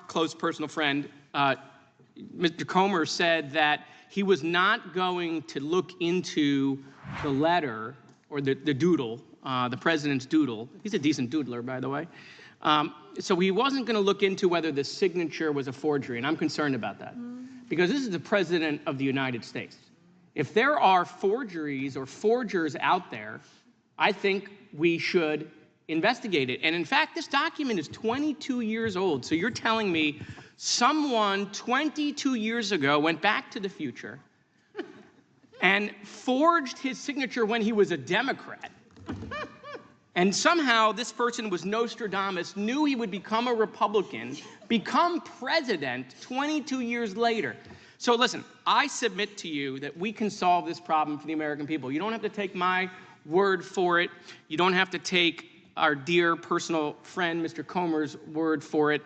close personal friend, Mr. Comer, said that he was not going to look into the letter or the doodle, the president's doodle. He's a decent doodler, by the way. So he wasn't going to look into whether the signature was a forgery, and I'm concerned about that. Because this is the President of the United States. If there are forgeries or forgers out there, I think we should investigate it. And in fact, this document is 22 years old. So you're telling me someone 22 years ago went back to the future and forged his signature when he was a Democrat. And somehow this person was Nostradamus, knew he would become a Republican, become president 22 years later. So listen, I submit to you that we can solve this problem for the American people. You don't have to take my word for it. You don't have to take our dear personal friend, Mr. Comer's word for it.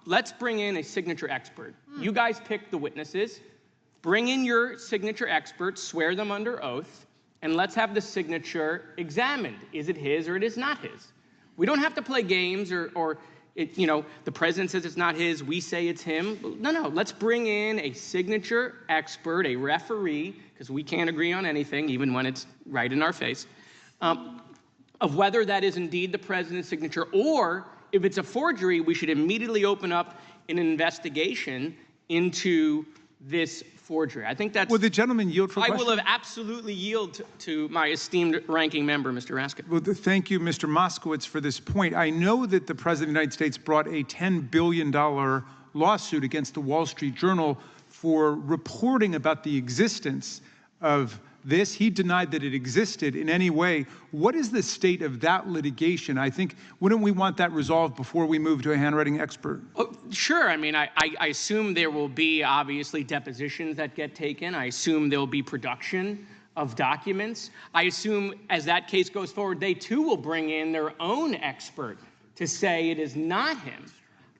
Let's bring in a signature expert. You guys pick the witnesses. Bring in your signature experts, swear them under oath, and let's have the signature examined. Is it his or it is not his? We don't have to play games or the president says it's not his, we say it's him. No, let's bring in a signature expert, a referee, because we can't agree on anything, even when it's right in our face, of whether that is indeed the president's signature, or if it's a forgery, we should immediately open up an investigation into this forgery. I think that's... Will the gentleman yield for question? I will have absolutely yield to my esteemed ranking member, Mr. Raskin. Well, thank you, Mr. Moskowitz, for this point. I know that the President of the United States brought a $10 billion lawsuit against the Wall Street Journal for reporting about the existence of this. He denied that it existed in any way. What is the state of that litigation? I think, wouldn't we want that resolved before we move to a handwriting expert? Oh, sure. I mean, I assume there will be, obviously, depositions that get taken. I assume there will be production of documents. I assume as that case goes forward, they too will bring in their own expert to say it is not him.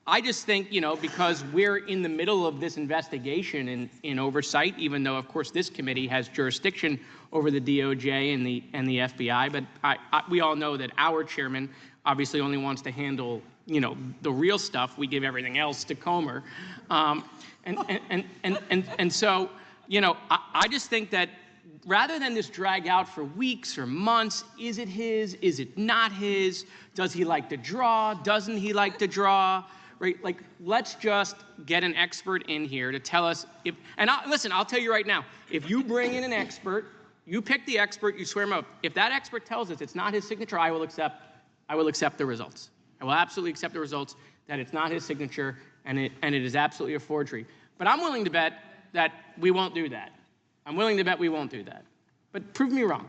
I just think, because we're in the middle of this investigation in oversight, even though, of course, this committee has jurisdiction over the DOJ and the FBI, but we all know that our chairman obviously only wants to handle, the real stuff. We give everything else to Comer, and so, I just think that rather than this drag out for weeks or months, is it his? Is it not his? Does he like to draw? Doesn't he like to draw? Right? Like, let's just get an expert in here to tell us if, and listen, I'll tell you right now, if you bring in an expert, you pick the expert, you swear him up. If that expert tells us it's not his signature, I will accept the results. I will absolutely accept the results that it's not his signature and it is absolutely a forgery. But I'm willing to bet that we won't do that. I'm willing to bet we won't do that. But prove me wrong.